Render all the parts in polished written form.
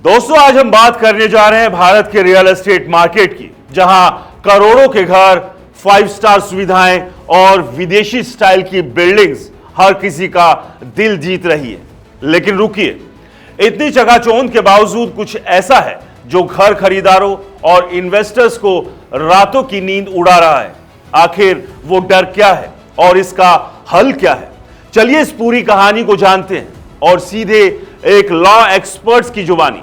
दोस्तों, आज हम बात करने जा रहे हैं भारत के रियल एस्टेट मार्केट की, जहां करोड़ों के घर, 5 स्टार सुविधाएं और विदेशी स्टाइल की बिल्डिंग्स हर किसी का दिल जीत रही है। लेकिन रुकिए, इतनी चकाचौंध के बावजूद कुछ ऐसा है जो घर खरीदारों और इन्वेस्टर्स को रातों की नींद उड़ा रहा है। आखिर वो डर क्या है और इसका हल क्या है? चलिए इस पूरी कहानी को जानते हैं और सीधे एक लॉ एक्सपर्ट्स की जुबानी।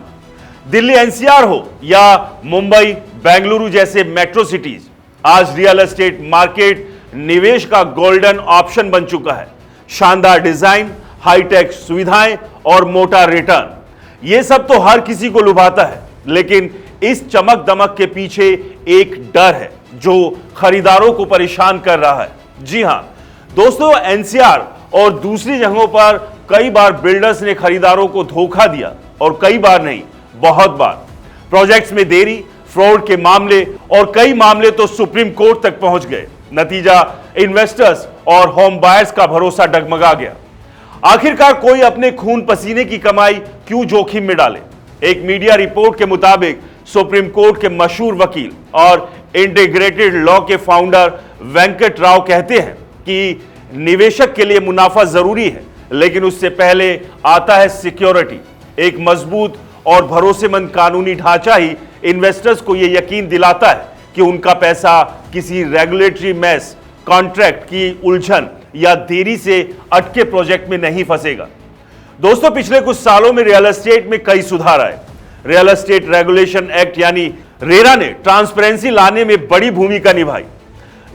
दिल्ली एनसीआर हो या मुंबई, बेंगलुरु जैसे मेट्रो सिटीज, आज रियल एस्टेट मार्केट निवेश का गोल्डन ऑप्शन बन चुका है। शानदार डिजाइन, हाईटेक सुविधाएं और मोटा रिटर्न, यह सब तो हर किसी को लुभाता है, लेकिन इस चमक दमक के पीछे एक डर है जो खरीदारों को परेशान कर रहा है। जी हां दोस्तों, एनसीआर और दूसरी जगहों पर कई बार बिल्डर्स ने खरीदारों को धोखा दिया, और कई बार नहीं, बहुत बार। प्रोजेक्ट्स में देरी, फ्रॉड के मामले और कई मामले तो सुप्रीम कोर्ट तक पहुंच गए। नतीजा, इन्वेस्टर्स और होम बायर्स का भरोसा डगमगा गया। आखिरकार कोई अपने खून पसीने की कमाई क्यों जोखिम में डाले? एक मीडिया रिपोर्ट के मुताबिक सुप्रीम कोर्ट के मशहूर वकील और इंटीग्रेटेड लॉ के फाउंडर वेंकट राव कहते हैं कि निवेशक के लिए मुनाफा जरूरी है, लेकिन उससे पहले आता है सिक्योरिटी। एक मजबूत और भरोसेमंद कानूनी ढांचा ही इन्वेस्टर्स को यह यकीन दिलाता है कि उनका पैसा किसी रेगुलेटरी मैस, कॉन्ट्रैक्ट की उलझन या देरी से अटके प्रोजेक्ट में नहीं फंसेगा। दोस्तों, पिछले कुछ सालों में रियल एस्टेट में कई सुधार आए। रियल एस्टेट रेगुलेशन एक्ट यानी रेरा ने ट्रांसपेरेंसी लाने में बड़ी भूमिका निभाई।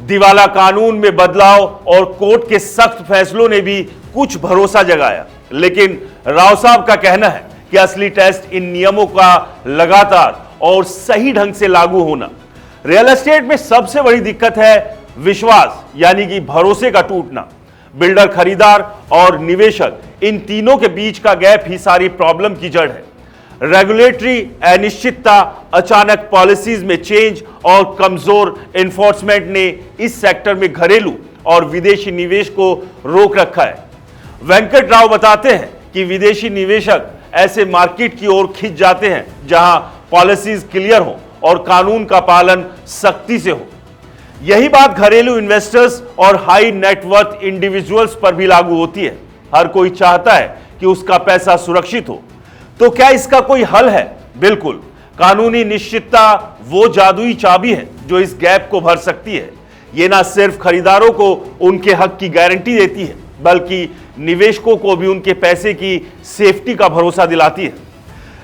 दिवाला कानून में बदलाव और कोर्ट के सख्त फैसलों ने भी कुछ भरोसा जगाया, लेकिन राव साहब का कहना है कि असली टेस्ट इन नियमों का लगातार और सही ढंग से लागू होना। रियल एस्टेट में सबसे बड़ी दिक्कत है विश्वास, यानी कि भरोसे का टूटना। बिल्डर, खरीदार और निवेशक, इन तीनों के बीच का गैप ही सारी प्रॉब्लम की जड़ है। रेगुलेटरी अनिश्चितता, अचानक पॉलिसीज में चेंज और कमजोर एनफोर्समेंट ने इस सेक्टर में घरेलू और विदेशी निवेश को रोक रखा है। वेंकट राव बताते हैं कि विदेशी निवेशक ऐसे मार्केट की ओर खिंच जाते हैं जहां पॉलिसीज क्लियर हो और कानून का पालन सख्ती से हो। यही बात घरेलू इन्वेस्टर्स और हाई नेटवर्थ इंडिविजुअल्स पर भी लागू होती है। हर कोई चाहता है कि उसका पैसा सुरक्षित हो। तो क्या इसका कोई हल है? बिल्कुल। कानूनी निश्चितता वो जादुई चाबी है जो इस गैप को भर सकती है। ये ना सिर्फ खरीदारों को उनके हक की गारंटी देती है, बल्कि निवेशकों को भी उनके पैसे की सेफ्टी का भरोसा दिलाती है।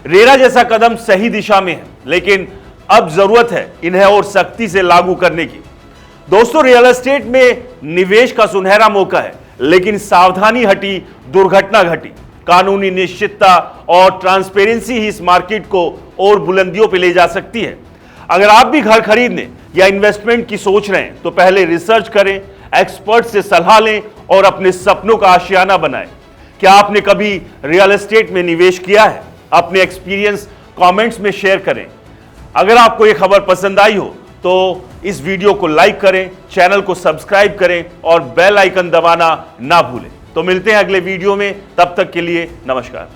रेरा जैसा कदम सही दिशा में है, लेकिन अब जरूरत है इन्हें और सख्ती से लागू करने की। दोस्तों, रियल एस्टेट में निवेश का सुनहरा मौका है, लेकिन सावधानी हटी, दुर्घटना घटी। कानूनी निश्चितता और ट्रांसपेरेंसी ही इस मार्केट को और बुलंदियों पर ले जा सकती है। अगर आप भी घर खरीदने या इन्वेस्टमेंट की सोच रहे हैं तो पहले रिसर्च करें, एक्सपर्ट से सलाह लें और अपने सपनों का आशियाना बनाएं। क्या आपने कभी रियल एस्टेट में निवेश किया है? अपने एक्सपीरियंस कमेंट्स में शेयर करें। अगर आपको यह खबर पसंद आई हो तो इस वीडियो को लाइक करें, चैनल को सब्सक्राइब करें और बेल आइकन दबाना ना भूलें। तो मिलते हैं अगले वीडियो में, तब तक के लिए नमस्कार।